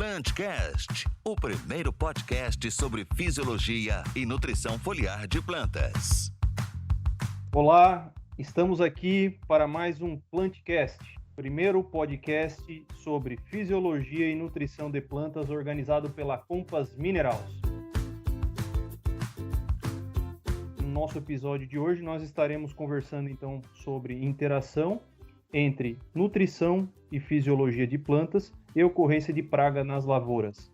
Plantcast, o primeiro podcast sobre fisiologia e nutrição foliar de plantas. Olá, estamos aqui para mais um Plantcast, primeiro podcast sobre fisiologia e nutrição de plantas organizado pela Compass Minerals. No nosso episódio de hoje, nós estaremos conversando então sobre interação entre nutrição e fisiologia de plantas e ocorrência de praga nas lavouras.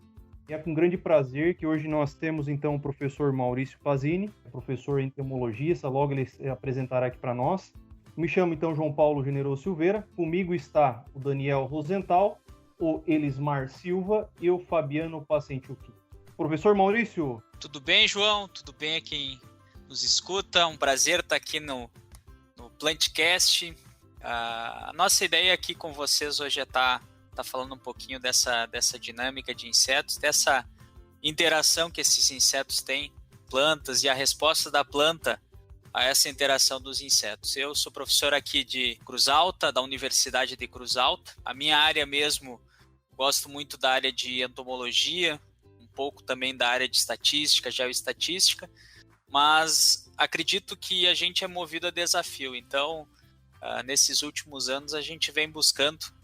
E é com grande prazer que hoje nós temos então o professor Maurício Pazini, professor entomologista, logo ele se apresentará aqui para nós. Me chamo então João Paulo Generoso Silveira, comigo está o Daniel Rosenthal, o Elismar Silva e o Fabiano Pacentiuc. Professor Maurício. Tudo bem, João? Tudo bem a quem nos escuta? Um prazer estar aqui no Plantcast. A nossa ideia aqui com vocês hoje é estar falando um pouquinho dessa dinâmica de insetos, dessa interação que esses insetos têm, plantas, e a resposta da planta a essa interação dos insetos. Eu sou professor aqui de Cruz Alta, da Universidade de Cruz Alta. A minha área mesmo, gosto muito da área de entomologia, um pouco também da área de estatística, geoestatística, mas acredito que a gente é movido a desafio. Então, nesses últimos anos, a gente vem buscando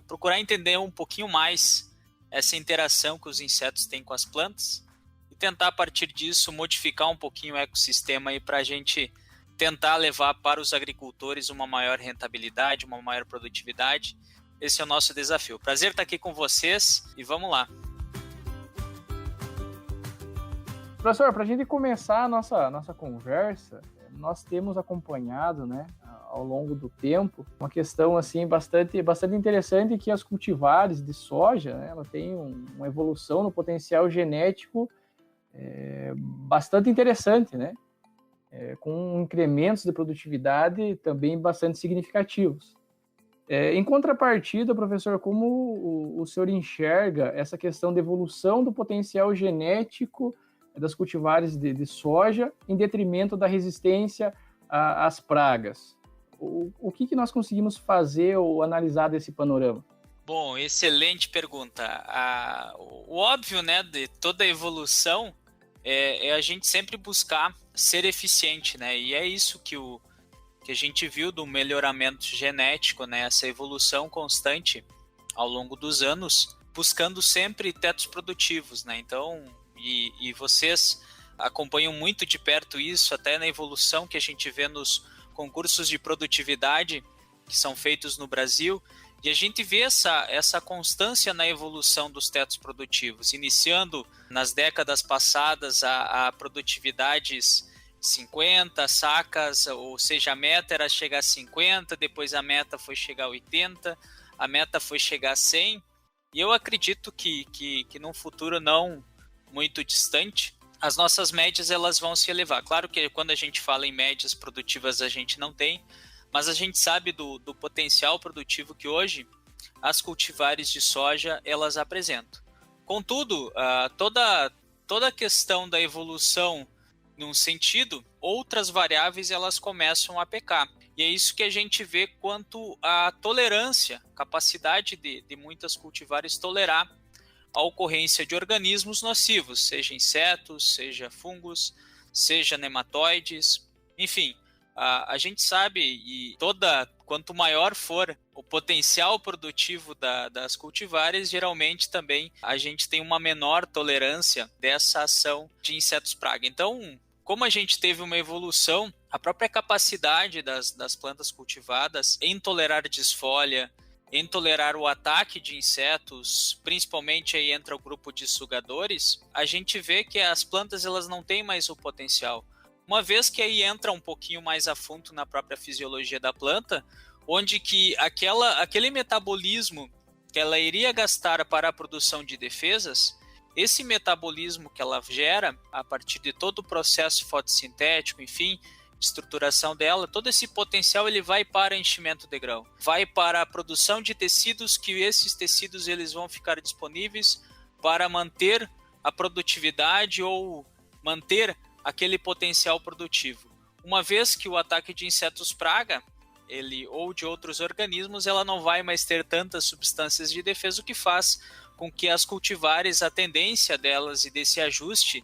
procurar entender um pouquinho mais essa interação que os insetos têm com as plantas e tentar, a partir disso, modificar um pouquinho o ecossistema para a gente tentar levar para os agricultores uma maior rentabilidade, uma maior produtividade. Esse é o nosso desafio. Prazer estar aqui com vocês e vamos lá. Professor, para a gente começar a nossa conversa, nós temos acompanhado, ao longo do tempo, uma questão assim, bastante interessante, que as cultivares de soja, ela tem uma evolução no potencial genético bastante interessante, com incrementos de produtividade também bastante significativos. Em contrapartida, professor, como o senhor enxerga essa questão de evolução do potencial genético das cultivares de soja em detrimento da resistência às pragas? O que nós conseguimos fazer ou analisar desse panorama? Bom, excelente pergunta. O óbvio, de toda evolução é a gente sempre buscar ser eficiente, E é isso que a gente viu do melhoramento genético, essa evolução constante ao longo dos anos, buscando sempre tetos produtivos, Então, e vocês acompanham muito de perto isso, até na evolução que a gente vê nos concursos de produtividade que são feitos no Brasil, e a gente vê essa constância na evolução dos tetos produtivos, iniciando nas décadas passadas a produtividades 50 sacas, ou seja, a meta era chegar a 50, depois a meta foi chegar a 80, a meta foi chegar a 100, e eu acredito que num futuro não muito distante, as nossas médias elas vão se elevar. Claro que quando a gente fala em médias produtivas a gente não tem, mas a gente sabe do potencial produtivo que hoje as cultivares de soja elas apresentam. Contudo, toda a questão da evolução num sentido, outras variáveis elas começam a pecar. E é isso que a gente vê quanto à tolerância, capacidade de muitas cultivares tolerar a ocorrência de organismos nocivos, seja insetos, seja fungos, seja nematóides, enfim, a gente sabe, e quanto maior for o potencial produtivo das cultivares, geralmente também a gente tem uma menor tolerância dessa ação de insetos praga. Então, como a gente teve uma evolução, a própria capacidade das plantas cultivadas em tolerar desfolha, em tolerar o ataque de insetos, principalmente aí entra o grupo de sugadores, a gente vê que as plantas elas não têm mais o potencial. Uma vez que aí entra um pouquinho mais a fundo na própria fisiologia da planta, onde que aquele metabolismo que ela iria gastar para a produção de defesas, esse metabolismo que ela gera a partir de todo o processo fotossintético, enfim, estruturação dela, todo esse potencial ele vai para enchimento de grão, vai para a produção de tecidos, que esses tecidos eles vão ficar disponíveis para manter a produtividade ou manter aquele potencial produtivo. Uma vez que o ataque de insetos praga, ou de outros organismos, ela não vai mais ter tantas substâncias de defesa, o que faz com com que as cultivares, a tendência delas e desse ajuste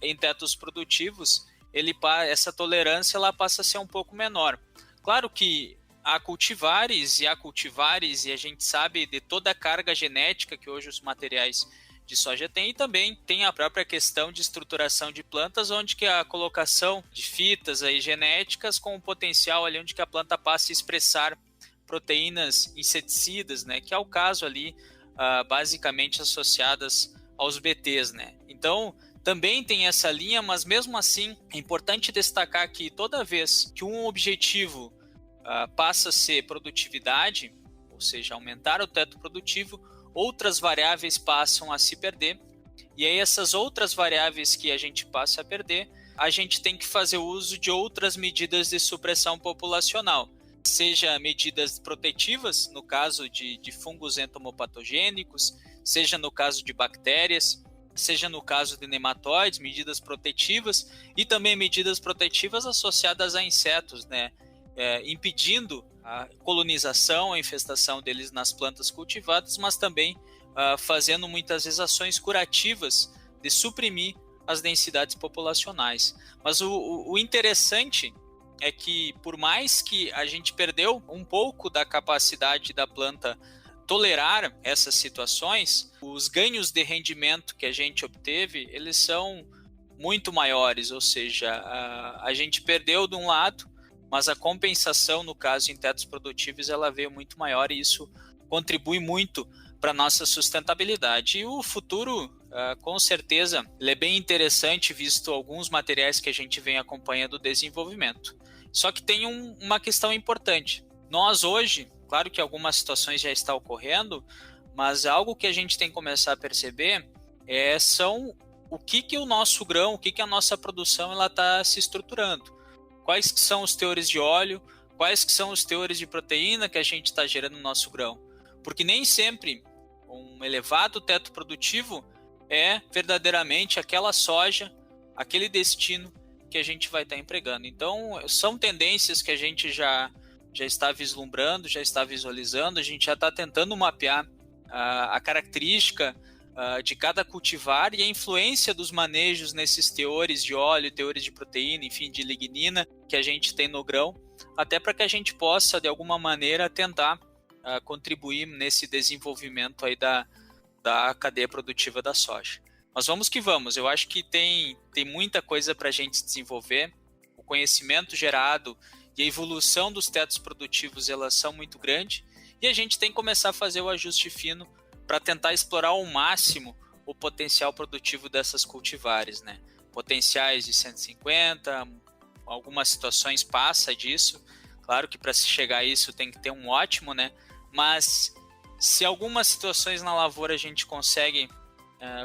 em tetos produtivos, essa tolerância ela passa a ser um pouco menor. Claro que há cultivares e a gente sabe de toda a carga genética que hoje os materiais de soja têm, e também tem a própria questão de estruturação de plantas, onde que a colocação de fitas aí genéticas com o potencial ali onde que a planta passa a expressar proteínas inseticidas, né, que é o caso ali basicamente associadas aos BTs, né. Então também tem essa linha, mas mesmo assim é importante destacar que toda vez que um objetivo passa a ser produtividade, ou seja, aumentar o teto produtivo, outras variáveis passam a se perder, e aí essas outras variáveis que a gente passa a perder, a gente tem que fazer uso de outras medidas de supressão populacional, seja medidas protetivas, no caso de fungos entomopatogênicos, seja no caso de bactérias, seja no caso de nematóides, medidas protetivas, e também medidas protetivas associadas a insetos, né? Impedindo a colonização, a infestação deles nas plantas cultivadas, mas também fazendo muitas vezes ações curativas de suprimir as densidades populacionais. Mas o interessante é que, por mais que a gente perdeu um pouco da capacidade da planta tolerar essas situações, os ganhos de rendimento que a gente obteve, eles são muito maiores, ou seja, a gente perdeu de um lado, mas a compensação, no caso em tetos produtivos, ela veio muito maior, e isso contribui muito para a nossa sustentabilidade. E o futuro, com certeza, ele é bem interessante, visto alguns materiais que a gente vem acompanhando o desenvolvimento. Só que tem uma questão importante. Nós hoje, claro que algumas situações já estão ocorrendo, mas algo que a gente tem que começar a perceber são o que o nosso grão, o que a nossa produção está se estruturando. Quais que são os teores de óleo, quais que são os teores de proteína que a gente está gerando no nosso grão. Porque nem sempre um elevado teto produtivo é verdadeiramente aquela soja, aquele destino que a gente vai estar empregando. Então, são tendências que a gente já está vislumbrando, já está visualizando, a gente já está tentando mapear a característica de cada cultivar e a influência dos manejos nesses teores de óleo, teores de proteína, enfim, de lignina que a gente tem no grão, até para que a gente possa, de alguma maneira, tentar contribuir nesse desenvolvimento aí da cadeia produtiva da soja. Mas vamos que vamos, eu acho que tem muita coisa para a gente desenvolver, o conhecimento gerado e a evolução dos tetos produtivos, elas são muito grandes, e a gente tem que começar a fazer o ajuste fino para tentar explorar ao máximo o potencial produtivo dessas cultivares, né? Potenciais de 150, algumas situações passa disso. Claro que para se chegar a isso tem que ter um ótimo, né? Mas se algumas situações na lavoura a gente consegue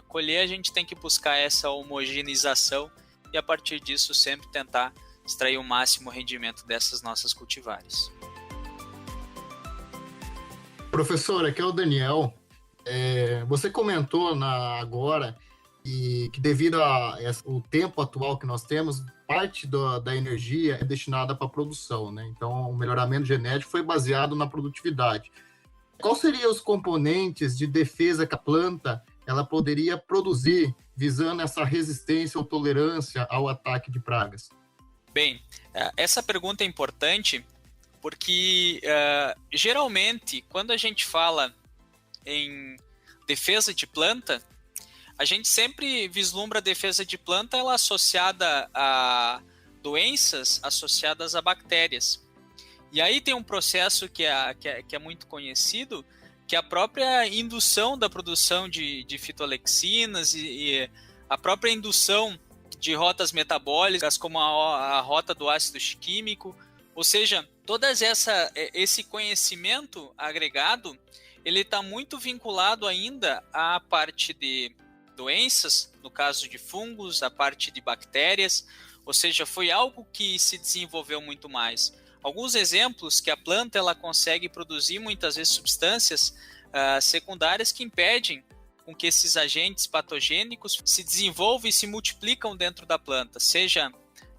colher, a gente tem que buscar essa homogeneização e a partir disso sempre tentar extrair o máximo rendimento dessas nossas cultivares. Professor, aqui é o Daniel. Você comentou agora que devido ao tempo atual que nós temos, parte da energia é destinada para a produção, né? Então, o melhoramento genético foi baseado na produtividade. Quais seriam os componentes de defesa que a planta ela poderia produzir, visando essa resistência ou tolerância ao ataque de pragas? Bem, essa pergunta é importante porque, geralmente, quando a gente fala em defesa de planta, a gente sempre vislumbra a defesa de planta ela associada a doenças associadas a bactérias. E aí tem um processo que é muito conhecido, que é a própria indução da produção de fitoalexinas e a própria indução de rotas metabólicas, como a rota do ácido químico. Ou seja, todas esse conhecimento agregado, ele está muito vinculado ainda à parte de doenças, no caso de fungos, a parte de bactérias, ou seja, foi algo que se desenvolveu muito mais. Alguns exemplos que a planta ela consegue produzir muitas vezes substâncias secundárias que impedem com que esses agentes patogênicos se desenvolvam e se multiplicam dentro da planta, seja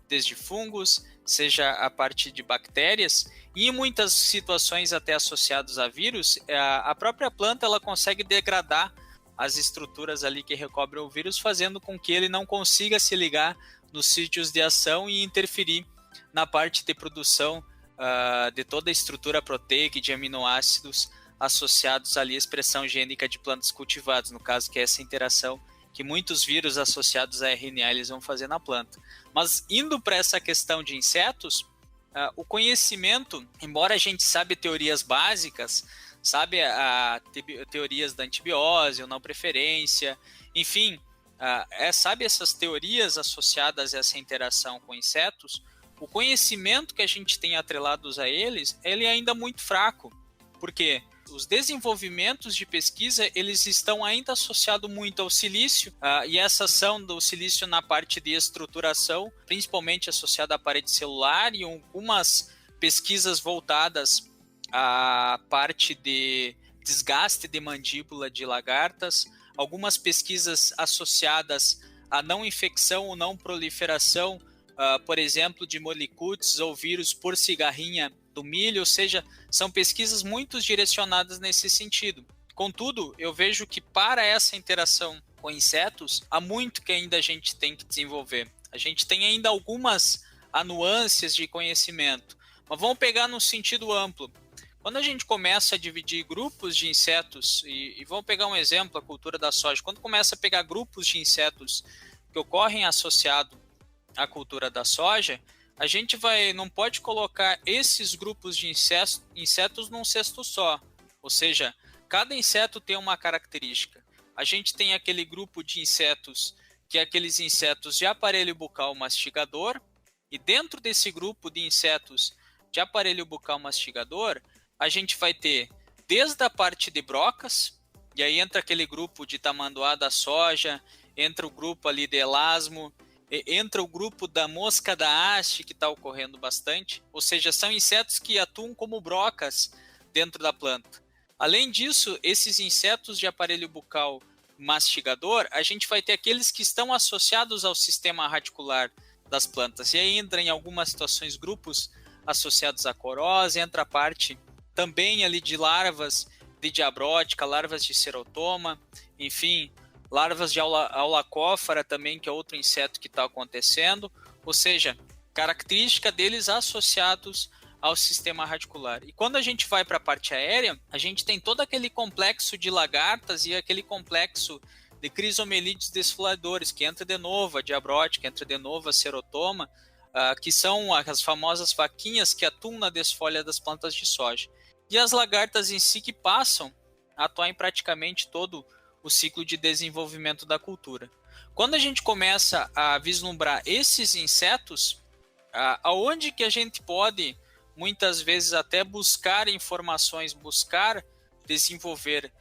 desde fungos, seja a parte de bactérias, e em muitas situações até associadas a vírus, a própria planta ela consegue degradar as estruturas ali que recobrem o vírus, fazendo com que ele não consiga se ligar nos sítios de ação e interferir na parte de produção de toda a estrutura proteica e de aminoácidos associados ali à expressão gênica de plantas cultivadas, no caso que é essa interação que muitos vírus associados a RNA eles vão fazer na planta. Mas indo para essa questão de insetos, o conhecimento, embora a gente saiba teorias básicas, sabe teorias da antibiose ou não preferência, enfim, sabe essas teorias associadas a essa interação com insetos, o conhecimento que a gente tem atrelados a eles, ele é ainda muito fraco, porque os desenvolvimentos de pesquisa, eles estão ainda associados muito ao silício, e essa ação do silício na parte de estruturação, principalmente associada à parede celular, e algumas pesquisas voltadas à parte de desgaste de mandíbula de lagartas, algumas pesquisas associadas à não infecção ou não proliferação, por exemplo, de molicutes ou vírus por cigarrinha do milho, ou seja, são pesquisas muito direcionadas nesse sentido. Contudo, eu vejo que para essa interação com insetos, há muito que ainda a gente tem que desenvolver. A gente tem ainda algumas nuances de conhecimento, mas vamos pegar no sentido amplo. Quando a gente começa a dividir grupos de insetos, e vamos pegar um exemplo, a cultura da soja, quando começa a pegar grupos de insetos que ocorrem associado à cultura da soja, a gente não pode colocar esses grupos de insetos num cesto só. Ou seja, cada inseto tem uma característica. A gente tem aquele grupo de insetos que é aqueles insetos de aparelho bucal mastigador, e dentro desse grupo de insetos de aparelho bucal mastigador, a gente vai ter desde a parte de brocas, e aí entra aquele grupo de tamanduá da soja, entra o grupo ali de elasmo, entra o grupo da mosca da haste, que está ocorrendo bastante, ou seja, são insetos que atuam como brocas dentro da planta. Além disso, esses insetos de aparelho bucal mastigador, a gente vai ter aqueles que estão associados ao sistema radicular das plantas, e aí entra em algumas situações grupos associados à corose, entra a parte também ali de larvas de diabrótica, larvas de serotoma, enfim, larvas de aulacófora também, que é outro inseto que está acontecendo, ou seja, característica deles associados ao sistema radicular. E quando a gente vai para a parte aérea, a gente tem todo aquele complexo de lagartas e aquele complexo de crisomelídeos desfiladores, que entra de novo a diabrótica, entra de novo a serotoma, que são as famosas vaquinhas que atuam na desfolha das plantas de soja. E as lagartas em si que passam a atuar em praticamente todo o ciclo de desenvolvimento da cultura. Quando a gente começa a vislumbrar esses insetos, aonde que a gente pode, muitas vezes, até buscar informações, buscar desenvolver,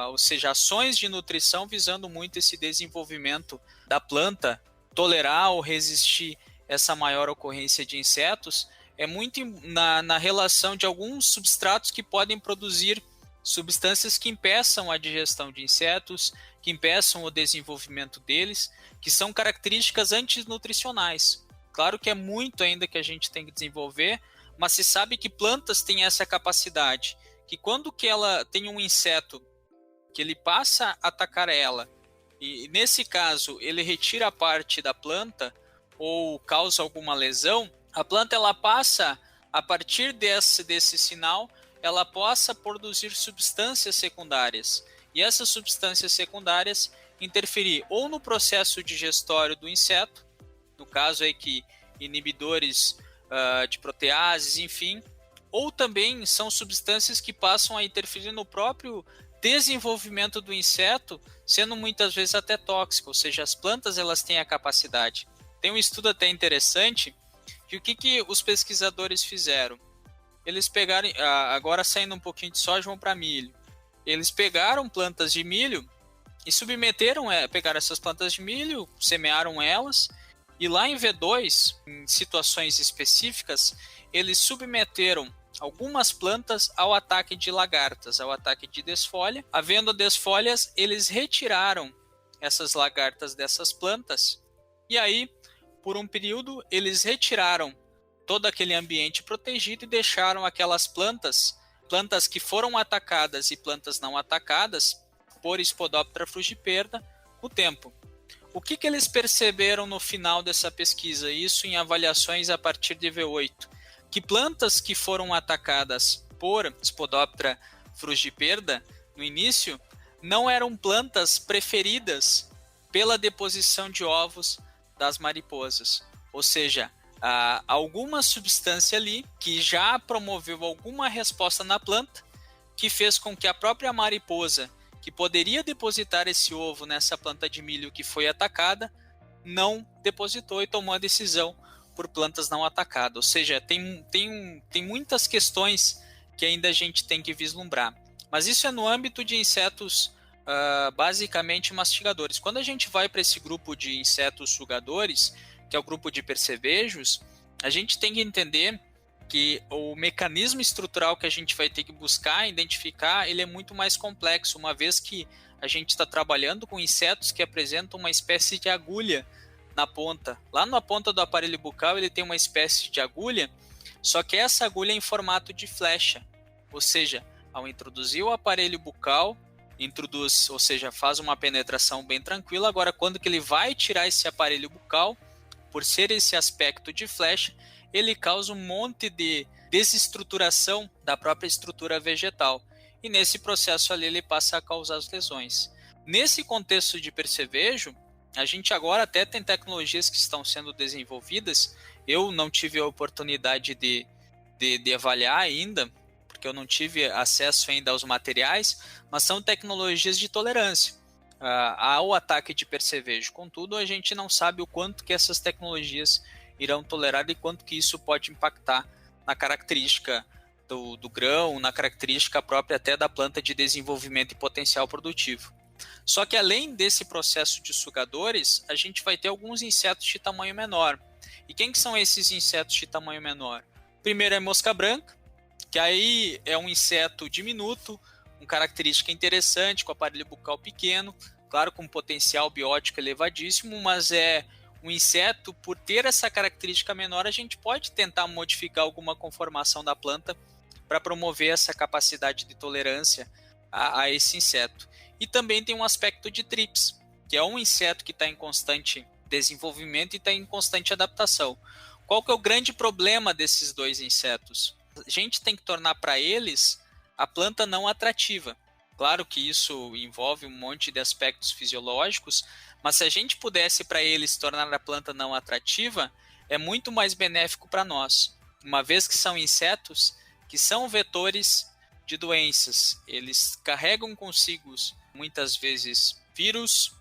ou seja, ações de nutrição visando muito esse desenvolvimento da planta, tolerar ou resistir essa maior ocorrência de insetos, é muito na relação de alguns substratos que podem produzir substâncias que impeçam a digestão de insetos, que impeçam o desenvolvimento deles, que são características antinutricionais. Claro que é muito ainda que a gente tem que desenvolver, mas se sabe que plantas têm essa capacidade, que quando que ela tem um inseto que ele passa a atacar ela, e nesse caso ele retira a parte da planta ou causa alguma lesão, a planta ela passa, a partir desse sinal, ela possa produzir substâncias secundárias. E essas substâncias secundárias interferir ou no processo digestório do inseto, no caso aí que inibidores de proteases, enfim, ou também são substâncias que passam a interferir no próprio desenvolvimento do inseto, sendo muitas vezes até tóxico, ou seja, as plantas elas têm a capacidade. Tem um estudo até interessante, que o que os pesquisadores fizeram? Eles pegaram, agora saindo um pouquinho de soja, vão para milho. Eles pegaram plantas de milho e pegaram essas plantas de milho, semearam elas, e lá em V2, em situações específicas, eles submeteram algumas plantas ao ataque de lagartas, ao ataque de desfolha. Havendo desfolhas, eles retiraram essas lagartas dessas plantas, e aí, por um período, eles retiraram todo aquele ambiente protegido e deixaram aquelas plantas plantas que foram atacadas e plantas não atacadas por Spodoptera frugiperda com o tempo. O que eles perceberam no final dessa pesquisa? Isso em avaliações a partir de V8. Que plantas que foram atacadas por Spodoptera frugiperda no início não eram plantas preferidas pela deposição de ovos das mariposas. Ou seja, alguma substância ali que já promoveu alguma resposta na planta que fez com que a própria mariposa que poderia depositar esse ovo nessa planta de milho que foi atacada, não depositou e tomou a decisão por plantas não atacadas. Ou seja, tem muitas questões que ainda a gente tem que vislumbrar. Mas isso é no âmbito de insetos basicamente mastigadores. Quando a gente vai para esse grupo de insetos sugadores, que é o grupo de percevejos, a gente tem que entender que o mecanismo estrutural que a gente vai ter que buscar, identificar, ele é muito mais complexo, uma vez que a gente está trabalhando com insetos que apresentam uma espécie de agulha na ponta. Lá na ponta do aparelho bucal ele tem uma espécie de agulha, só que essa agulha é em formato de flecha. Ou seja, ao introduzir o aparelho bucal, ou seja, faz uma penetração bem tranquila. Agora, quando que ele vai tirar esse aparelho bucal, por ser esse aspecto de flecha, ele causa um monte de desestruturação da própria estrutura vegetal. E nesse processo ali ele passa a causar as lesões. Nesse contexto de percevejo, a gente agora até tem tecnologias que estão sendo desenvolvidas. Eu não tive a oportunidade de avaliar ainda, porque eu não tive acesso ainda aos materiais, mas são tecnologias de tolerância ao ataque de percevejo. Contudo, a gente não sabe o quanto que essas tecnologias irão tolerar e quanto que isso pode impactar na característica do grão, na característica própria até da planta de desenvolvimento e potencial produtivo. Só que além desse processo de sugadores, a gente vai ter alguns insetos de tamanho menor. E quem que são esses insetos de tamanho menor? Primeiro é a mosca branca, que aí é um inseto diminuto, com característica interessante, com aparelho bucal pequeno, claro, com potencial biótico elevadíssimo, mas é um inseto, por ter essa característica menor, a gente pode tentar modificar alguma conformação da planta para promover essa capacidade de tolerância a esse inseto. E também tem um aspecto de trips, que é um inseto que está em constante desenvolvimento e está em constante adaptação. Qual que é o grande problema desses dois insetos? A gente tem que tornar para eles a planta não atrativa. Claro que isso envolve um monte de aspectos fisiológicos, mas se a gente pudesse para eles tornar a planta não atrativa, é muito mais benéfico para nós, uma vez que são insetos que são vetores de doenças. Eles carregam consigo, muitas vezes, vírus,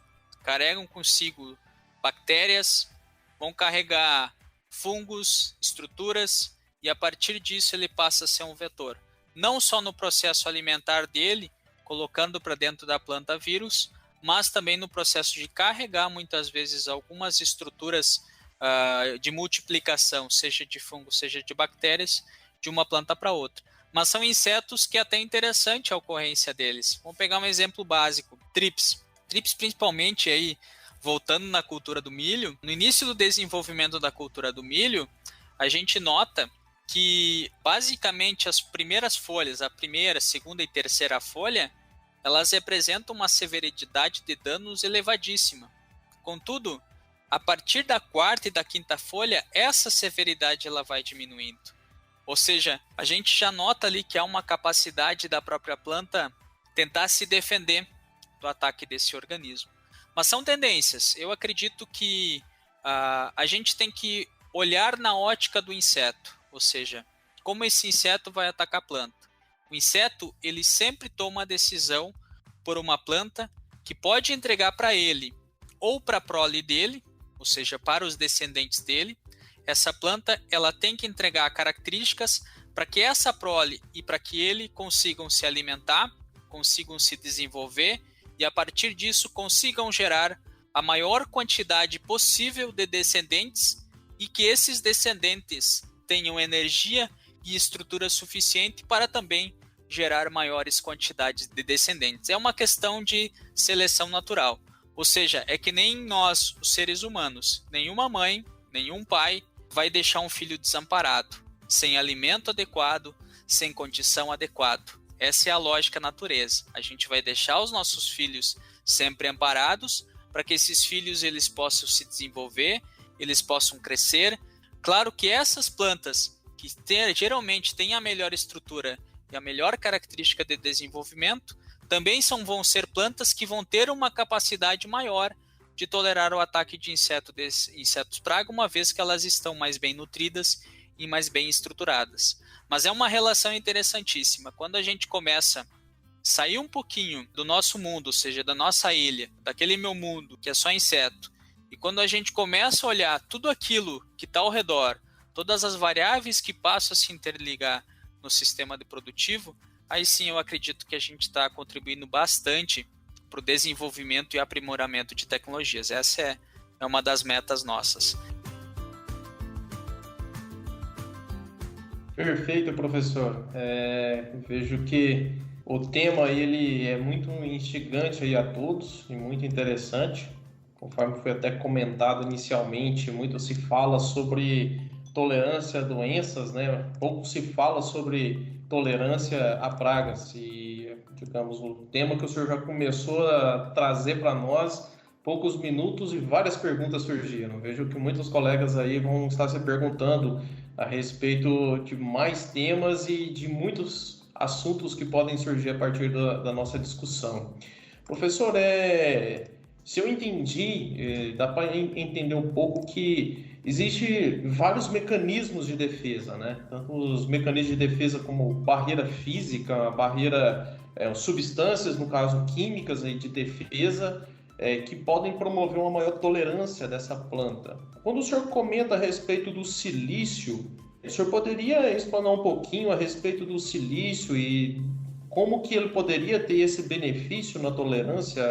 carregam consigo bactérias, vão carregar fungos, estruturas, e a partir disso ele passa a ser um vetor. Não só no processo alimentar dele, colocando para dentro da planta vírus, mas também no processo de carregar muitas vezes algumas estruturas de multiplicação, seja de fungo, seja de bactérias, de uma planta para outra. Mas são insetos que é até interessante a ocorrência deles. Vamos pegar um exemplo básico, trips. Trips principalmente aí, voltando na cultura do milho, no início do desenvolvimento da cultura do milho, a gente nota que basicamente as primeiras folhas, a primeira, segunda e terceira folha, elas representam uma severidade de danos elevadíssima. Contudo, a partir da quarta e da quinta folha, essa severidade ela vai diminuindo. Ou seja, a gente já nota ali que há uma capacidade da própria planta tentar se defender do ataque desse organismo. Mas são tendências. Eu acredito que a gente tem que olhar na ótica do inseto, ou seja, como esse inseto vai atacar a planta. O inseto, ele sempre toma a decisão por uma planta que pode entregar para ele ou para a prole dele, ou seja, para os descendentes dele. Essa planta ela tem que entregar características para que essa prole e para que ele consigam se alimentar, consigam se desenvolver e a partir disso consigam gerar a maior quantidade possível de descendentes e que esses descendentes tenham energia e estrutura suficiente para também gerar maiores quantidades de descendentes. É uma questão de seleção natural. Ou seja, é que nem nós, os seres humanos, nenhuma mãe, nenhum pai vai deixar um filho desamparado, sem alimento adequado, sem condição adequado. Essa é a lógica natureza. A gente vai deixar os nossos filhos sempre amparados para que esses filhos eles possam se desenvolver, eles possam crescer. Claro que essas plantas que geralmente têm a melhor estrutura e a melhor característica de desenvolvimento, também vão ser plantas que vão ter uma capacidade maior de tolerar o ataque de insetos praga, uma vez que elas estão mais bem nutridas e mais bem estruturadas. Mas é uma relação interessantíssima. Quando a gente começa a sair um pouquinho do nosso mundo, ou seja, da nossa ilha, daquele meu mundo que é só inseto, e quando a gente começa a olhar tudo aquilo que está ao redor, todas as variáveis que passam a se interligar no sistema produtivo, aí sim eu acredito que a gente está contribuindo bastante para o desenvolvimento e aprimoramento de tecnologias. Essa é uma das metas nossas. Perfeito, professor. Vejo que o tema ele é muito instigante aí a todos e muito interessante. Conforme foi até comentado inicialmente, muito se fala sobre tolerância a doenças, né? Pouco se fala sobre tolerância a pragas. E, digamos, o tema que o senhor já começou a trazer para nós, poucos minutos e várias perguntas surgiram. Vejo que muitos colegas aí vão estar se perguntando a respeito de mais temas e de muitos assuntos que podem surgir a partir da nossa discussão. Professor, se eu entendi, dá para entender um pouco que existe vários mecanismos de defesa, né? Tanto os mecanismos de defesa como barreira física, barreira, substâncias, no caso químicas aí de defesa, que podem promover uma maior tolerância dessa planta. Quando o senhor comenta a respeito do silício, o senhor poderia explanar um pouquinho a respeito do silício e como que ele poderia ter esse benefício na tolerância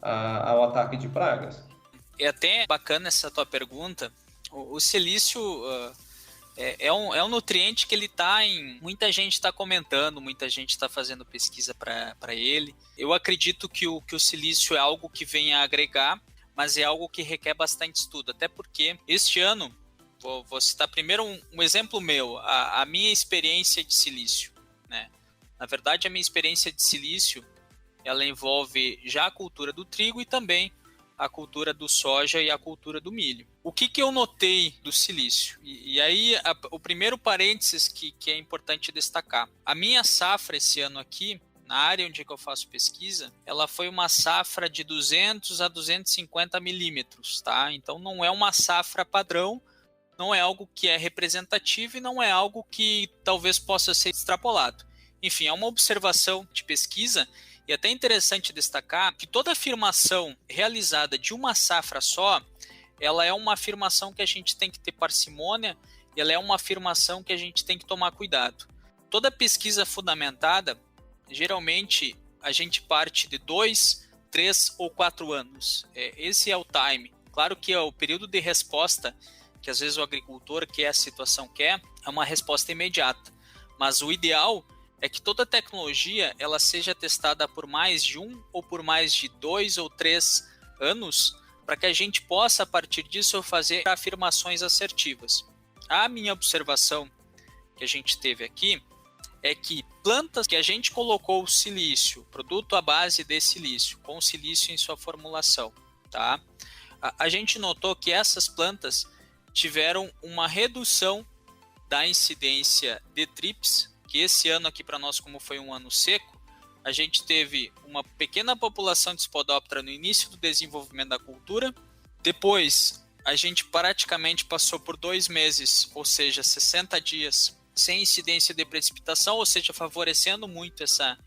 ao ataque de pragas? É até bacana essa tua pergunta. O silício é um nutriente que ele está muita gente está comentando, muita gente está fazendo pesquisa para ele. Eu acredito que o silício é algo que vem a agregar, mas é algo que requer bastante estudo, até porque este ano, vou citar primeiro um exemplo meu, a minha experiência de silício, né? Na verdade, a minha experiência de silício, ela envolve já a cultura do trigo e também a cultura do soja e a cultura do milho. O que eu notei do silício? E aí, o primeiro parênteses que é importante destacar. A minha safra esse ano aqui, na área onde eu faço pesquisa, ela foi uma safra de 200 a 250 milímetros, tá? Então, não é uma safra padrão, não é algo que é representativo e não é algo que talvez possa ser extrapolado. Enfim, é uma observação de pesquisa. E até interessante destacar que toda afirmação realizada de uma safra só, ela é uma afirmação que a gente tem que ter parcimônia, e ela é uma afirmação que a gente tem que tomar cuidado. Toda pesquisa fundamentada, geralmente a gente parte de 2, 3 ou 4 anos. Esse é o time. Claro que é o período de resposta, que às vezes o agricultor quer, a situação quer, é uma resposta imediata. Mas o ideal é que toda tecnologia ela seja testada por mais de 1 ou por mais de 2 ou 3 anos, para que a gente possa, a partir disso, fazer afirmações assertivas. A minha observação que a gente teve aqui é que plantas que a gente colocou o silício, produto à base de silício, com silício em sua formulação, tá? A gente notou que essas plantas tiveram uma redução da incidência de trips, que esse ano aqui para nós, como foi um ano seco, a gente teve uma pequena população de Spodoptera no início do desenvolvimento da cultura. Depois, a gente praticamente passou por 2 meses, ou seja, 60 dias, sem incidência de precipitação, ou seja, favorecendo muito essa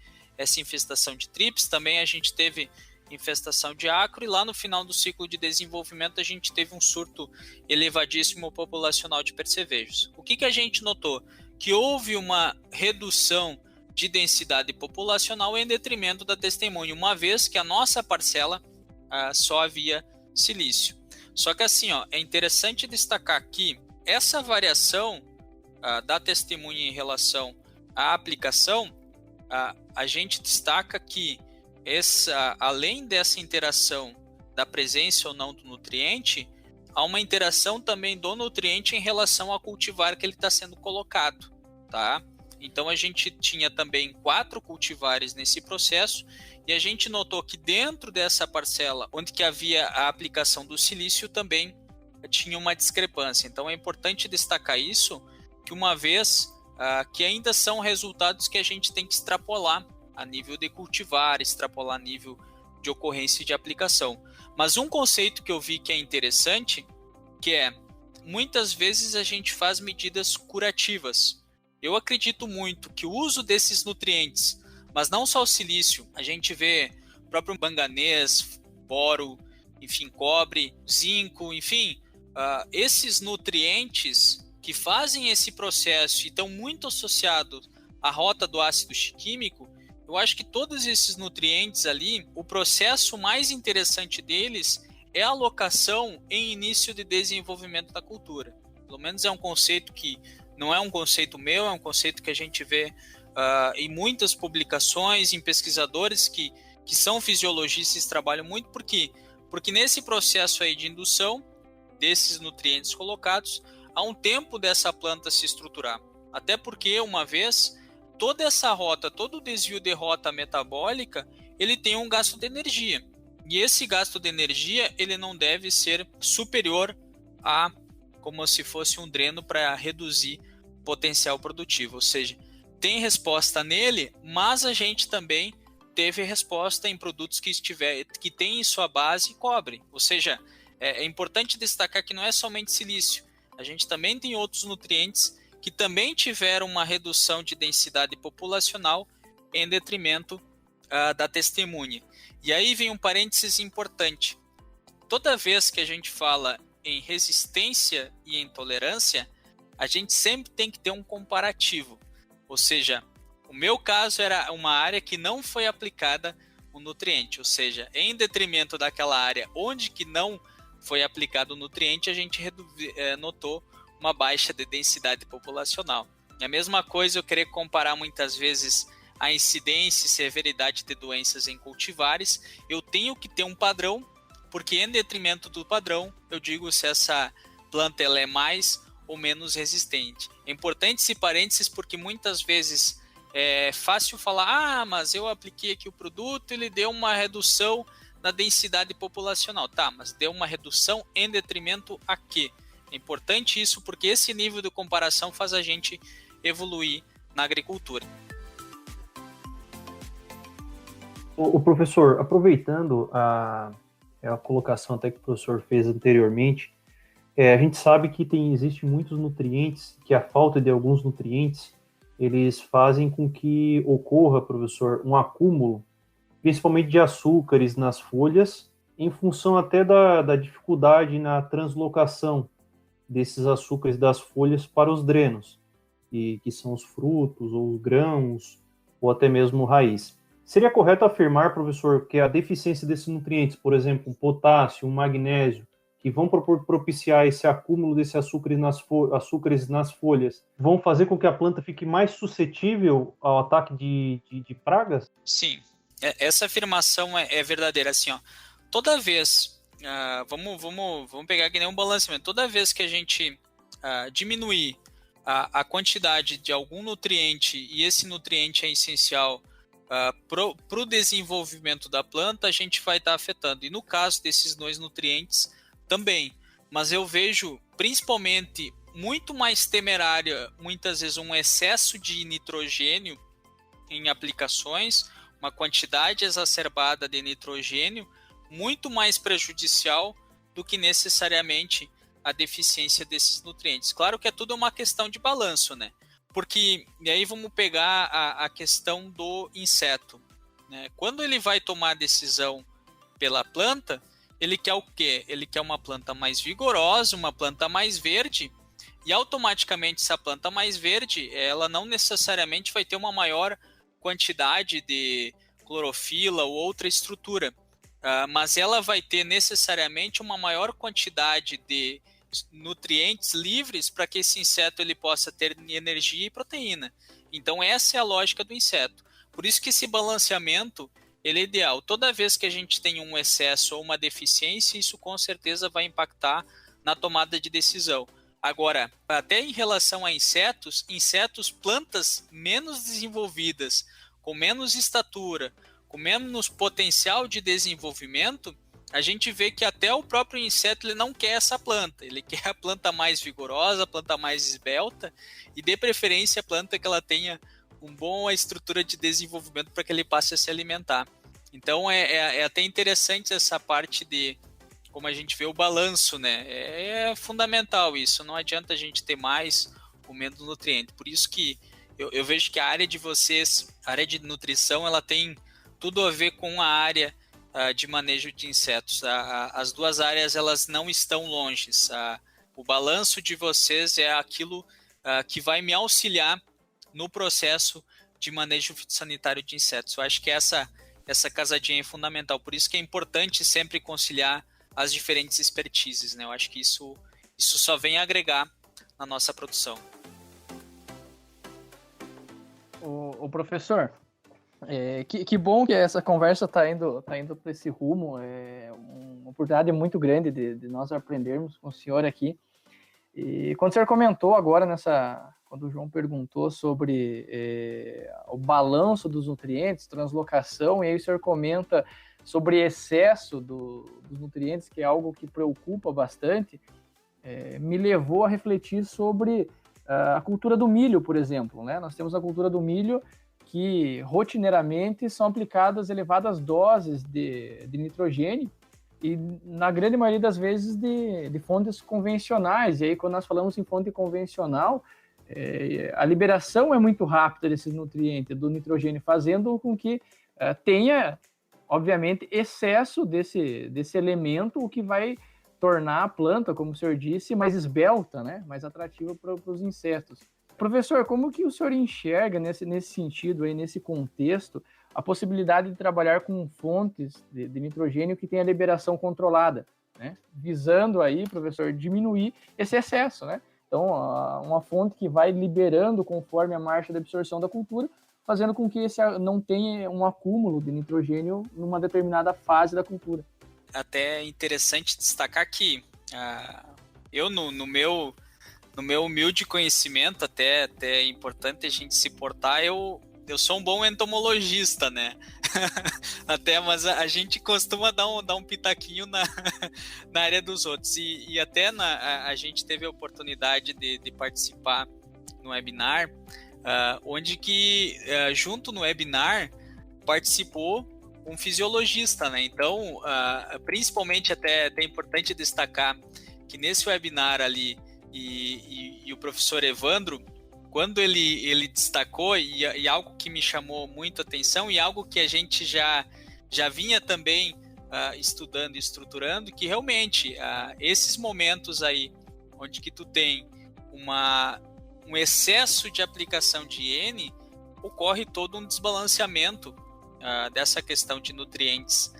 infestação de trips. Também a gente teve infestação de acro, e lá no final do ciclo de desenvolvimento a gente teve um surto elevadíssimo populacional de percevejos. O que a gente notou? Que houve uma redução de densidade populacional em detrimento da testemunha, uma vez que a nossa parcela só havia silício. Só que assim, é interessante destacar que essa variação da testemunha em relação à aplicação, a gente destaca que além dessa interação da presença ou não do nutriente, há uma interação também do nutriente em relação ao cultivar que ele está sendo colocado, tá? Então a gente tinha também 4 cultivares nesse processo e a gente notou que dentro dessa parcela, onde que havia a aplicação do silício, também tinha uma discrepância. Então é importante destacar isso, que uma vez que ainda são resultados que a gente tem que extrapolar a nível de cultivar, extrapolar a nível de ocorrência de aplicação. Mas um conceito que eu vi que é interessante, que é, muitas vezes a gente faz medidas curativas. Eu acredito muito que o uso desses nutrientes, mas não só o silício, a gente vê o próprio manganês, boro, enfim, cobre, zinco, enfim, esses nutrientes que fazem esse processo e estão muito associados à rota do ácido químico, eu acho que todos esses nutrientes ali, o processo mais interessante deles é a alocação em início de desenvolvimento da cultura. Pelo menos é um conceito que não é um conceito meu, é um conceito que a gente vê em muitas publicações, em pesquisadores que são fisiologistas e trabalham muito. Por quê? Porque nesse processo aí de indução desses nutrientes colocados, há um tempo dessa planta se estruturar. Até porque, uma vez, toda essa rota, todo o desvio de rota metabólica, ele tem um gasto de energia. E esse gasto de energia, ele não deve ser superior a como se fosse um dreno para reduzir potencial produtivo. Ou seja, tem resposta nele, mas a gente também teve resposta em produtos que têm em sua base cobre. Ou seja, é importante destacar que não é somente silício. A gente também tem outros nutrientes que também tiveram uma redução de densidade populacional em detrimento da testemunha. E aí vem um parênteses importante. Toda vez que a gente fala em resistência e em tolerância, a gente sempre tem que ter um comparativo. Ou seja, o meu caso era uma área que não foi aplicada o nutriente, ou seja, em detrimento daquela área onde que não foi aplicado o nutriente, a gente notou uma baixa de densidade populacional. É a mesma coisa eu querer comparar muitas vezes a incidência e severidade de doenças em cultivares. Eu tenho que ter um padrão, porque em detrimento do padrão, eu digo se essa planta ela é mais ou menos resistente. É importante esse parênteses porque muitas vezes é fácil falar, mas eu apliquei aqui o produto, ele deu uma redução na densidade populacional. Tá, mas deu uma redução em detrimento a quê? É importante isso porque esse nível de comparação faz a gente evoluir na agricultura. O professor, aproveitando a colocação até que o professor fez anteriormente, a gente sabe que existem muitos nutrientes, que a falta de alguns nutrientes, eles fazem com que ocorra, professor, um acúmulo, principalmente de açúcares nas folhas, em função até da dificuldade na translocação desses açúcares das folhas para os drenos, que são os frutos, ou os grãos, ou até mesmo raiz. Seria correto afirmar, professor, que a deficiência desses nutrientes, por exemplo, um potássio, um magnésio, que vão propiciar esse acúmulo desses açúcares nas folhas, vão fazer com que a planta fique mais suscetível ao ataque de pragas? Sim, essa afirmação é verdadeira. Assim, ó, toda vez, vamos pegar aqui um balanceamento, toda vez que a gente diminuir a quantidade de algum nutriente, e esse nutriente é essencial para o desenvolvimento da planta, a gente vai estar afetando. E no caso desses dois nutrientes, também. Mas eu vejo, principalmente, muito mais temerária, muitas vezes, um excesso de nitrogênio em aplicações, uma quantidade exacerbada de nitrogênio, muito mais prejudicial do que necessariamente a deficiência desses nutrientes. Claro que é tudo uma questão de balanço, né? Porque, e aí vamos pegar a questão do inseto, né? Quando ele vai tomar a decisão pela planta, ele quer o quê? Ele quer uma planta mais vigorosa, uma planta mais verde, e automaticamente essa planta mais verde, ela não necessariamente vai ter uma maior quantidade de clorofila ou outra estrutura, mas ela vai ter necessariamente uma maior quantidade de nutrientes livres para que esse inseto ele possa ter energia e proteína. Então essa é a lógica do inseto. Por isso que esse balanceamento ele é ideal. Toda vez que a gente tem um excesso ou uma deficiência, isso com certeza vai impactar na tomada de decisão. Agora, até em relação a insetos, plantas menos desenvolvidas, com menos estatura, com menos potencial de desenvolvimento, a gente vê que até o próprio inseto ele não quer essa planta, ele quer a planta mais vigorosa, a planta mais esbelta, e de preferência a planta que ela tenha uma boa estrutura de desenvolvimento para que ele passe a se alimentar. Então é até interessante essa parte de como a gente vê o balanço, né? É fundamental isso, não adianta a gente ter mais ou menos nutriente. Por isso que eu vejo que a área de vocês, a área de nutrição, ela tem tudo a ver com a área de manejo de insetos. As duas áreas elas não estão longe. O balanço de vocês é aquilo que vai me auxiliar no processo de manejo fitossanitário de insetos. Eu acho que essa casadinha é fundamental. Por isso que é importante sempre conciliar as diferentes expertises, né? Eu acho que isso só vem agregar na nossa produção. O professor, que bom que essa conversa está indo para esse rumo. É uma oportunidade muito grande de nós aprendermos com o senhor aqui. E quando o senhor comentou agora quando o João perguntou sobre o balanço dos nutrientes, translocação, e aí o senhor comenta sobre excesso dos nutrientes, que é algo que preocupa bastante, me levou a refletir sobre a cultura do milho, por exemplo, né? Nós temos a cultura do milho que rotineiramente são aplicadas elevadas doses de nitrogênio e na grande maioria das vezes de fontes convencionais. E aí quando nós falamos em fonte convencional, a liberação é muito rápida desses nutrientes, do nitrogênio, fazendo com que tenha, obviamente, excesso desse elemento, o que vai tornar a planta, como o senhor disse, mais esbelta, né? Mais atrativa para os insetos. Professor, como que o senhor enxerga nesse sentido, aí, nesse contexto, a possibilidade de trabalhar com fontes de nitrogênio que tenha liberação controlada, né? Visando aí, professor, diminuir esse excesso, né? Então, uma fonte que vai liberando conforme a marcha da absorção da cultura, fazendo com que não tenha um acúmulo de nitrogênio numa determinada fase da cultura. Até interessante destacar que eu, no meu humilde conhecimento, até é importante a gente se portar, eu sou um bom entomologista, né? Mas a gente costuma dar um pitaquinho na área dos outros. E até a gente teve a oportunidade de participar no webinar, onde que, junto no webinar, participou um fisiologista, né? Então, principalmente até é importante destacar que nesse webinar ali, e o professor Evandro, quando ele destacou, e algo que me chamou muito a atenção, e algo que a gente já vinha também estudando e estruturando, que realmente esses momentos aí, onde que tu tem um excesso de aplicação de N, ocorre todo um desbalanceamento dessa questão de nutrientes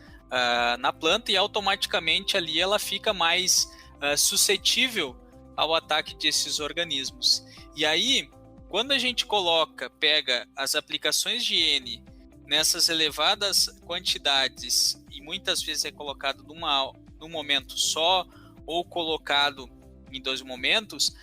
na planta, e automaticamente ali ela fica mais suscetível ao ataque desses organismos. E aí, quando a gente pega as aplicações de N nessas elevadas quantidades, e muitas vezes é colocado num momento só, ou colocado em 2 momentos,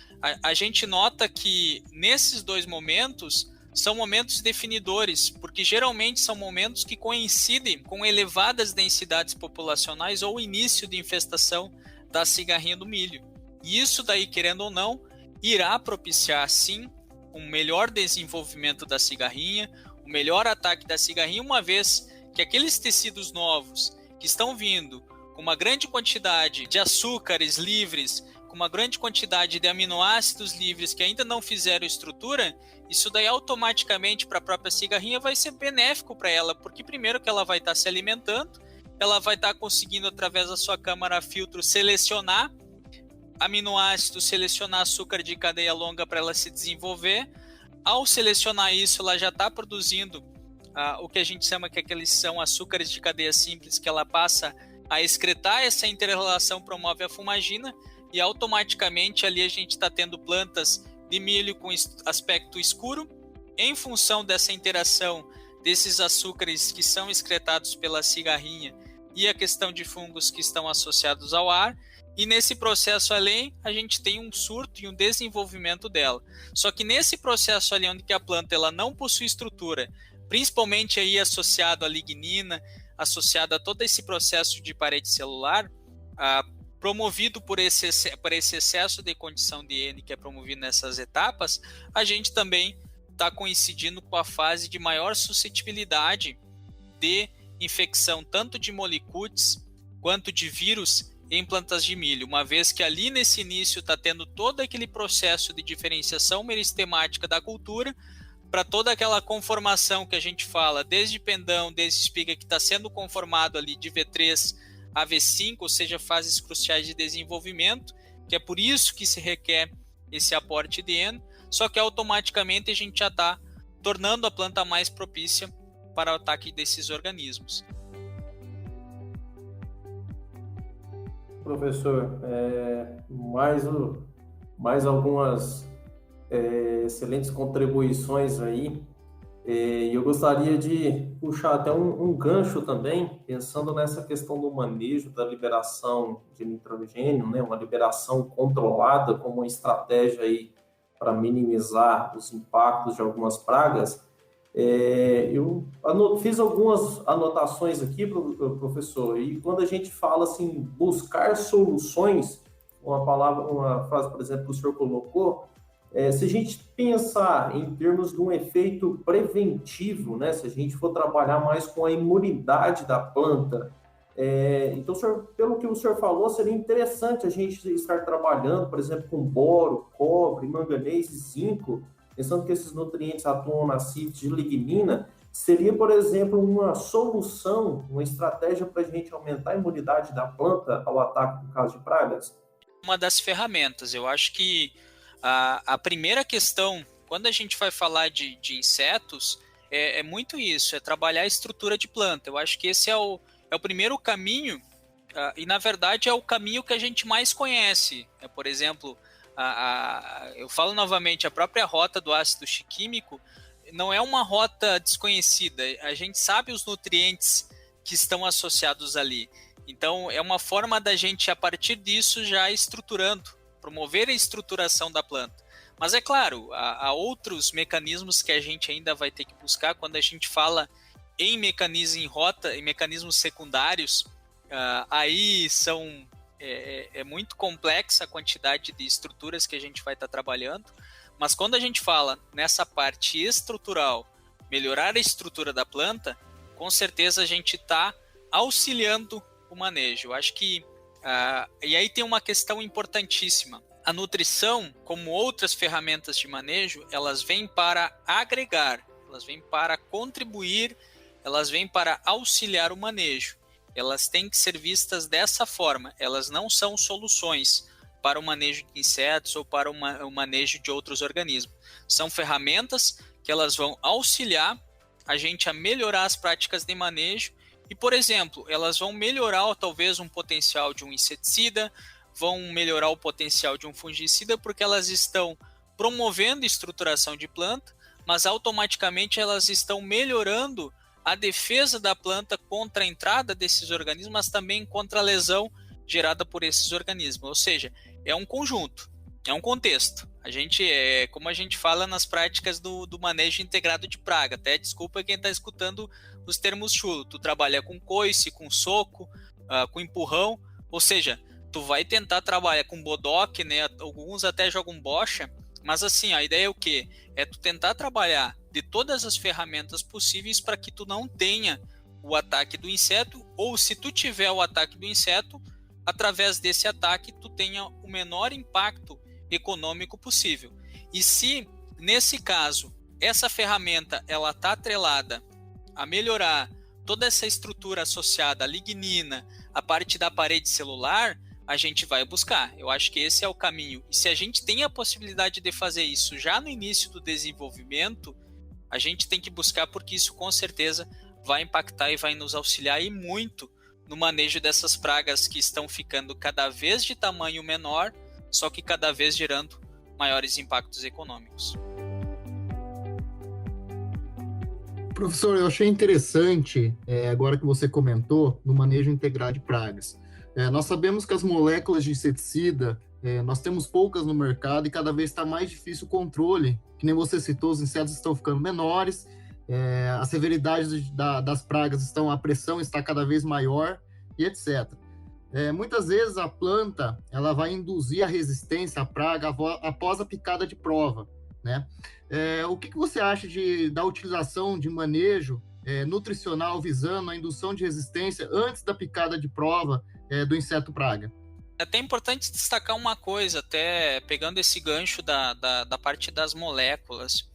a gente nota que nesses 2 momentos são momentos definidores, porque geralmente são momentos que coincidem com elevadas densidades populacionais ou início de infestação da cigarrinha do milho. E isso daí, querendo ou não, irá propiciar, sim, um melhor desenvolvimento da cigarrinha, um melhor ataque da cigarrinha, uma vez que aqueles tecidos novos que estão vindo com uma grande quantidade de açúcares livres, com uma grande quantidade de aminoácidos livres que ainda não fizeram estrutura, isso daí automaticamente para a própria cigarrinha vai ser benéfico para ela, porque primeiro que ela vai estar se alimentando, ela vai estar conseguindo através da sua câmara filtro selecionar aminoácidos, selecionar açúcar de cadeia longa para ela se desenvolver. Ao selecionar isso, ela já está produzindo o que a gente chama que aqueles são açúcares de cadeia simples, que ela passa a excretar, essa inter-relação promove a fumagina, e automaticamente ali a gente está tendo plantas de milho com aspecto escuro, em função dessa interação desses açúcares que são excretados pela cigarrinha e a questão de fungos que estão associados ao ar. E nesse processo além, a gente tem um surto e um desenvolvimento dela. Só que nesse processo ali, onde que a planta ela não possui estrutura, principalmente aí associado à lignina, associado a todo esse processo de parede celular, promovido por esse excesso de condição de N que é promovido nessas etapas, a gente também está coincidindo com a fase de maior suscetibilidade de infecção, tanto de molicutes quanto de vírus em plantas de milho, uma vez que ali nesse início está tendo todo aquele processo de diferenciação meristemática da cultura, para toda aquela conformação que a gente fala, desde pendão, desde espiga, que está sendo conformado ali de V3 a V5, ou seja, fases cruciais de desenvolvimento, que é por isso que se requer esse aporte de N, só que automaticamente a gente já está tornando a planta mais propícia para o ataque desses organismos. Professor, mais algumas excelentes contribuições aí, e eu gostaria de puxar até um gancho também, pensando nessa questão do manejo da liberação de nitrogênio, né, uma liberação controlada como uma estratégia aí para minimizar os impactos de algumas pragas. Eu fiz algumas anotações aqui, professor, e quando a gente fala assim, buscar soluções, uma frase, por exemplo, que o senhor colocou, se a gente pensar em termos de um efeito preventivo, né, se a gente for trabalhar mais com a imunidade da planta, então, senhor, pelo que o senhor falou, seria interessante a gente estar trabalhando, por exemplo, com boro, cobre, manganês e zinco, pensando que esses nutrientes atuam na síntese de lignina. Seria, por exemplo, uma solução, uma estratégia para a gente aumentar a imunidade da planta ao ataque no caso de pragas? Uma das ferramentas. Eu acho que a primeira questão, quando a gente vai falar de insetos, é muito isso, é trabalhar a estrutura de planta. Eu acho que esse é o primeiro caminho, e na verdade é o caminho que a gente mais conhece. Por exemplo, eu falo novamente, a própria rota do ácido chiquímico não é uma rota desconhecida. A gente sabe os nutrientes que estão associados ali. Então, é uma forma da gente, a partir disso, já estruturando, promover a estruturação da planta. Mas é claro, há outros mecanismos que a gente ainda vai ter que buscar quando a gente fala em mecanismo em rota, em mecanismos secundários. Aí é muito complexa a quantidade de estruturas que a gente vai estar trabalhando, mas quando a gente fala nessa parte estrutural, melhorar a estrutura da planta, com certeza a gente está auxiliando o manejo. Eu acho que, e aí tem uma questão importantíssima. A nutrição, como outras ferramentas de manejo, elas vêm para agregar, elas vêm para contribuir, elas vêm para auxiliar o manejo. Elas têm que ser vistas dessa forma. Elas não são soluções para o manejo de insetos ou para o manejo de outros organismos. São ferramentas que elas vão auxiliar a gente a melhorar as práticas de manejo e, por exemplo, elas vão melhorar talvez um potencial de um inseticida, vão melhorar o potencial de um fungicida, porque elas estão promovendo a estruturação de planta, mas automaticamente elas estão melhorando a defesa da planta contra a entrada desses organismos, mas também contra a lesão gerada por esses organismos. Ou seja, é um conjunto, é um contexto. Como a gente fala nas práticas do manejo integrado de praga, até desculpa quem está escutando os termos chulos, tu trabalha com coice, com soco, com empurrão, ou seja, tu vai tentar trabalhar com bodoque, né? Alguns até jogam bocha, mas assim, a ideia é o quê? É tu tentar trabalhar de todas as ferramentas possíveis para que tu não tenha o ataque do inseto, ou se tu tiver o ataque do inseto, através desse ataque tu tenha o menor impacto econômico possível. E se, nesse caso, essa ferramenta ela está atrelada a melhorar toda essa estrutura associada à lignina, a parte da parede celular, a gente vai buscar. Eu acho que esse é o caminho. E se a gente tem a possibilidade de fazer isso já no início do desenvolvimento, a gente tem que buscar, porque isso com certeza vai impactar e vai nos auxiliar e muito no manejo dessas pragas que estão ficando cada vez de tamanho menor, só que cada vez gerando maiores impactos econômicos. Professor, eu achei interessante, agora que você comentou, no manejo integrado de pragas. Nós sabemos que as moléculas de inseticida, nós temos poucas no mercado e cada vez está mais difícil o controle. Que nem você citou, os insetos estão ficando menores, a severidade das pragas a pressão está cada vez maior e etc. Muitas vezes a planta ela vai induzir a resistência à praga após a picada de prova, né? O que você acha da utilização de manejo nutricional visando a indução de resistência antes da picada de prova do inseto praga? É até importante destacar uma coisa, até pegando esse gancho da parte das moléculas.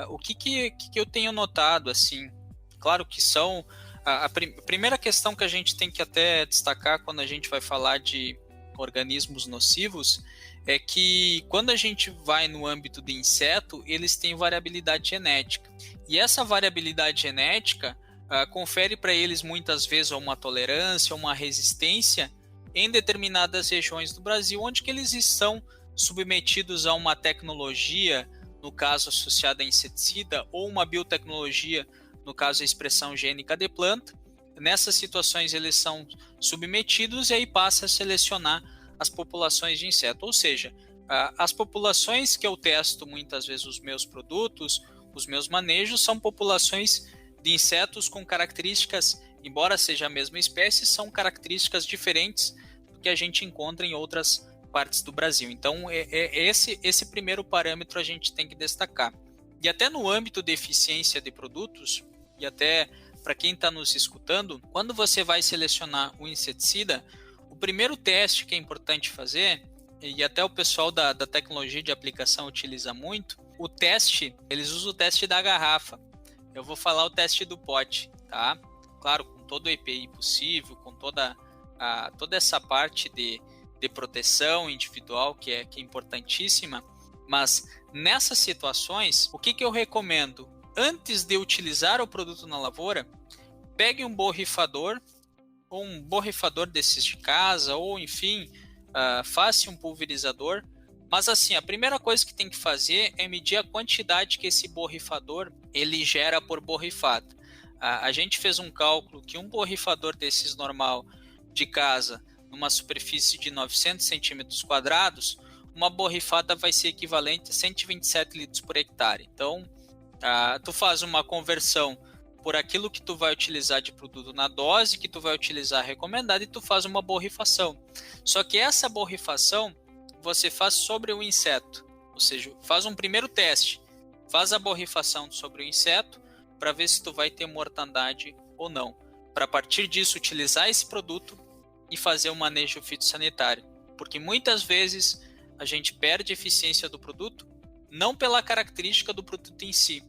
O que eu tenho notado, assim, claro que são... A primeira questão que a gente tem que até destacar quando a gente vai falar de organismos nocivos é que quando a gente vai no âmbito de inseto, eles têm variabilidade genética. E essa variabilidade genética confere para eles muitas vezes uma tolerância, uma resistência em determinadas regiões do Brasil, onde que eles estão submetidos a uma tecnologia, no caso associada a inseticida, ou uma biotecnologia, no caso a expressão gênica de planta. Nessas situações eles são submetidos e aí passa a selecionar as populações de inseto, ou seja, as populações que eu testo muitas vezes os meus produtos, os meus manejos, são populações de insetos com características, embora seja a mesma espécie, são características diferentes do que a gente encontra em outras partes do Brasil. Então, esse primeiro parâmetro a gente tem que destacar. E até no âmbito de eficiência de produtos, e até para quem está nos escutando, quando você vai selecionar o inseticida, o primeiro teste que é importante fazer, e até o pessoal da tecnologia de aplicação utiliza muito, o teste, eles usam o teste da garrafa. Eu vou falar o teste do pote, tá? Claro, com todo o EPI possível, com toda essa parte de proteção individual que é importantíssima, mas nessas situações, o que eu recomendo? Antes de utilizar o produto na lavoura, pegue um borrifador, ou um borrifador desses de casa, ou enfim, faça um pulverizador. Mas assim, a primeira coisa que tem que fazer é medir a quantidade que esse borrifador ele gera por borrifada. A gente fez um cálculo que um borrifador desses normal de casa, numa superfície de 900 centímetros quadrados, uma borrifada vai ser equivalente a 127 litros por hectare. Então, tu faz uma conversão por aquilo que tu vai utilizar de produto na dose que tu vai utilizar recomendada e tu faz uma borrifação. Só que essa borrifação você faz sobre o inseto, ou seja, faz um primeiro teste, faz a borrifação sobre o inseto para ver se tu vai ter mortandade ou não, para a partir disso utilizar esse produto e fazer o manejo fitossanitário, porque muitas vezes a gente perde eficiência do produto não pela característica do produto em si,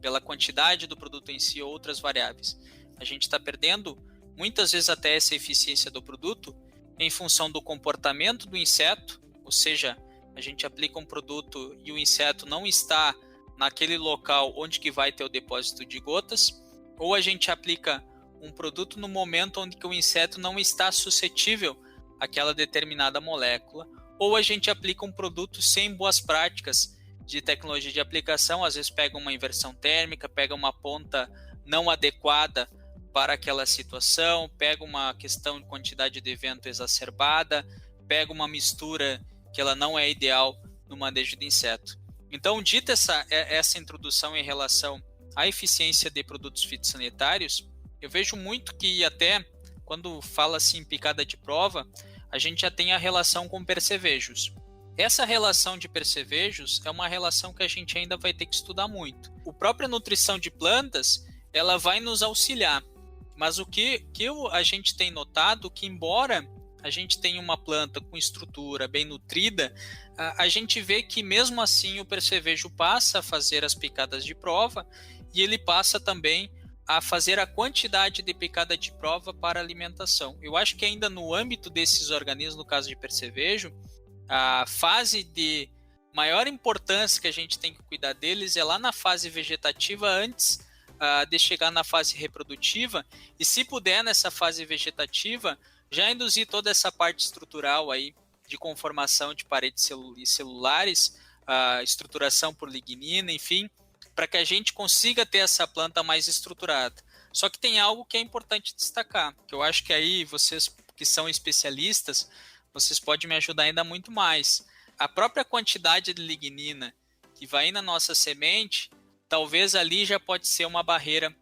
pela quantidade do produto em si ou outras variáveis. A gente está perdendo muitas vezes até essa eficiência do produto em função do comportamento do inseto, ou seja, a gente aplica um produto e o inseto não está naquele local onde que vai ter o depósito de gotas, ou a gente aplica um produto no momento onde que o inseto não está suscetível àquela determinada molécula, ou a gente aplica um produto sem boas práticas de tecnologia de aplicação, às vezes pega uma inversão térmica, pega uma ponta não adequada para aquela situação, pega uma questão de quantidade de vento exacerbada, pega uma mistura que ela não é ideal no manejo de inseto. Então, dita essa introdução em relação à eficiência de produtos fitossanitários, eu vejo muito que até quando fala assim picada de prova, a gente já tem a relação com percevejos. Essa relação de percevejos é uma relação que a gente ainda vai ter que estudar muito. A própria nutrição de plantas, ela vai nos auxiliar, mas o que a gente tem notado que embora a gente tenha uma planta com estrutura bem nutrida, a gente vê que mesmo assim o percevejo passa a fazer as picadas de prova e ele passa também a fazer a quantidade de picada de prova para alimentação. Eu acho que ainda no âmbito desses organismos, no caso de percevejo, a fase de maior importância que a gente tem que cuidar deles é lá na fase vegetativa antes de chegar na fase reprodutiva e se puder nessa fase vegetativa já induzir toda essa parte estrutural aí de conformação de paredes celulares, estruturação por lignina, enfim, para que a gente consiga ter essa planta mais estruturada. Só que tem algo que é importante destacar, que eu acho que aí vocês que são especialistas, vocês podem me ajudar ainda muito mais. A própria quantidade de lignina que vai na nossa semente, talvez ali já pode ser uma barreira,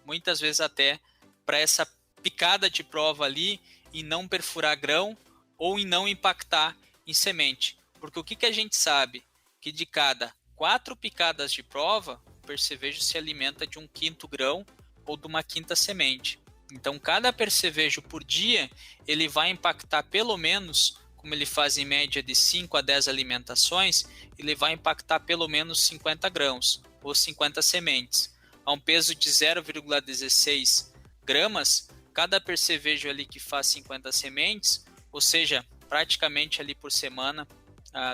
muitas vezes até, para essa picada de prova ali e não perfurar grão ou em não impactar em semente. Porque o que a gente sabe? Que de cada 4 picadas de prova, o percevejo se alimenta de um 5º grão ou de uma 5ª semente. Então, cada percevejo por dia, ele vai impactar pelo menos, como ele faz em média de 5 a 10 alimentações, ele vai impactar pelo menos 50 grãos ou 50 sementes. A um peso de 0,16 gramas, cada percevejo ali que faz 50 sementes, ou seja, praticamente ali por semana,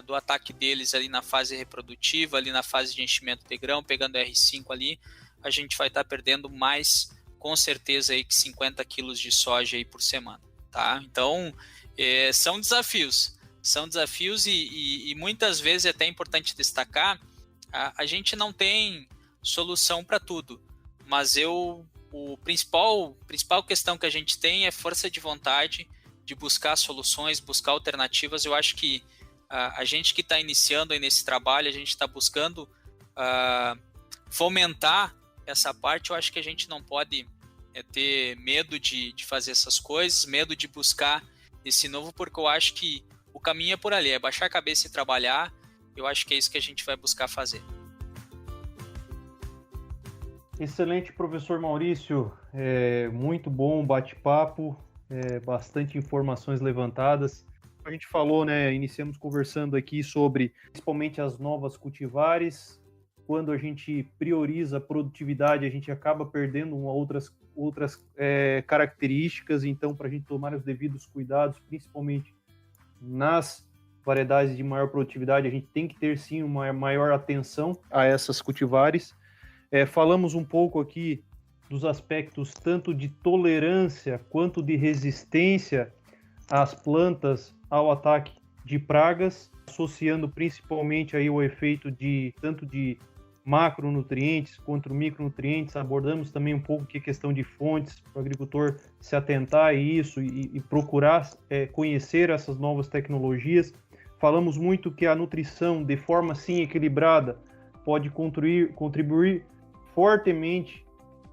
do ataque deles ali na fase reprodutiva, ali na fase de enchimento de grão, pegando R5 ali, a gente vai estar perdendo mais, com certeza, aí, que 50 quilos de soja aí por semana, tá? Então, são desafios e muitas vezes é até importante destacar, a gente não tem solução para tudo, mas o principal questão que a gente tem é força de vontade de buscar soluções, buscar alternativas. Eu acho que a gente que está iniciando aí nesse trabalho, a gente está buscando fomentar essa parte. Eu acho que a gente não pode ter medo de fazer essas coisas, medo de buscar esse novo, porque eu acho que o caminho é por ali, é baixar a cabeça e trabalhar. Eu acho que é isso que a gente vai buscar fazer. Excelente, professor Maurício. Muito bom bate-papo, bastante informações levantadas. A gente falou, né, iniciamos conversando aqui sobre principalmente as novas cultivares. Quando a gente prioriza a produtividade, a gente acaba perdendo outras características. Então, para a gente tomar os devidos cuidados, principalmente nas variedades de maior produtividade, a gente tem que ter sim uma maior atenção a essas cultivares. Falamos um pouco aqui dos aspectos tanto de tolerância quanto de resistência às plantas ao ataque de pragas, associando principalmente aí o efeito tanto de macronutrientes quanto micronutrientes. Abordamos também um pouco que a questão de fontes, para o agricultor se atentar a isso e procurar conhecer essas novas tecnologias. Falamos muito que a nutrição, de forma sim equilibrada, pode contribuir fortemente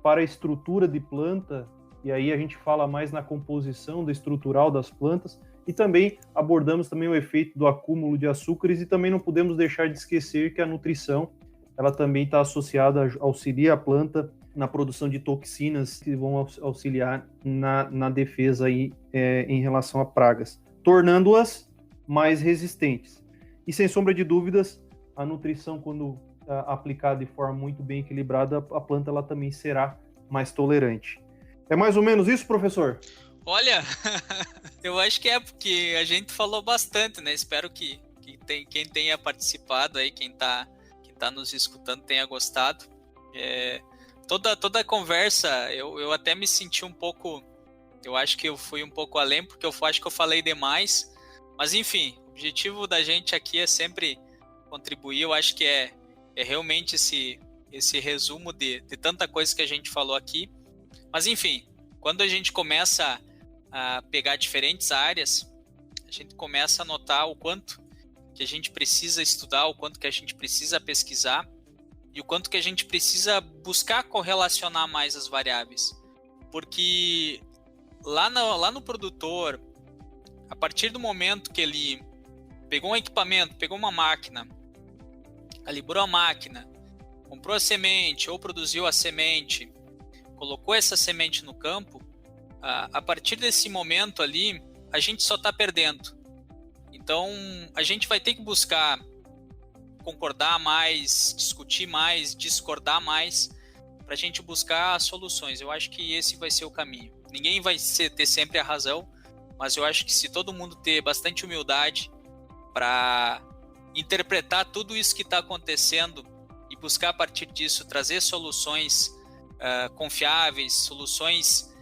para a estrutura de planta, e aí a gente fala mais na composição da estrutural das plantas, e também abordamos também o efeito do acúmulo de açúcares, e também não podemos deixar de esquecer que a nutrição, ela também está associada, auxilia a planta na produção de toxinas que vão auxiliar na defesa aí, em relação a pragas, tornando-as mais resistentes. E sem sombra de dúvidas, a nutrição, quando aplicada de forma muito bem equilibrada, a planta ela também será mais tolerante. É mais ou menos isso, professor? Olha, eu acho que porque a gente falou bastante, né? Espero que quem tenha participado aí, quem tá nos escutando tenha gostado. Toda a conversa, eu até me senti um pouco, eu acho que eu fui um pouco além, porque eu acho que eu falei demais, mas enfim, o objetivo da gente aqui é sempre contribuir. Eu acho que é realmente esse resumo de tanta coisa que a gente falou aqui. Mas enfim, quando a gente começa a pegar diferentes áreas, a gente começa a notar o quanto que a gente precisa estudar, o quanto que a gente precisa pesquisar e o quanto que a gente precisa buscar correlacionar mais as variáveis. Porque lá no produtor, a partir do momento que ele pegou um equipamento, pegou uma máquina, calibrou a máquina, comprou a semente ou produziu a semente, colocou essa semente no campo, a partir desse momento ali, a gente só está perdendo. Então, a gente vai ter que buscar concordar mais, discutir mais, discordar mais, para a gente buscar soluções. Eu acho que esse vai ser o caminho. Ninguém vai ter sempre a razão, mas eu acho que se todo mundo ter bastante humildade para interpretar tudo isso que está acontecendo e buscar a partir disso trazer soluções confiáveis, soluções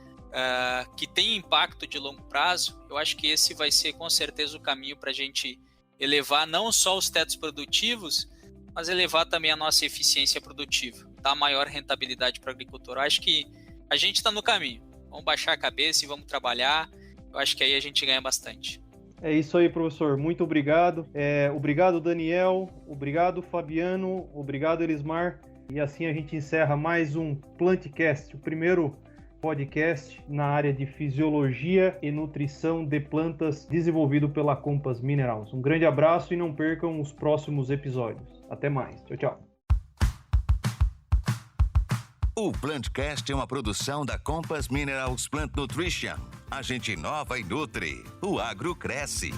que têm impacto de longo prazo, eu acho que esse vai ser com certeza o caminho para a gente elevar não só os tetos produtivos, mas elevar também a nossa eficiência produtiva, dar maior rentabilidade para o agricultor. Eu acho que a gente está no caminho. Vamos baixar a cabeça e vamos trabalhar. Eu acho que aí a gente ganha bastante. É isso aí, professor. Muito obrigado. Obrigado, Daniel. Obrigado, Fabiano. Obrigado, Elismar. E assim a gente encerra mais um Plantcast, o primeiro podcast na área de fisiologia e nutrição de plantas desenvolvido pela Compass Minerals. Um grande abraço e não percam os próximos episódios. Até mais. Tchau, tchau. O Plantcast é uma produção da Compass Minerals Plant Nutrition. A gente inova e nutre. O agro cresce.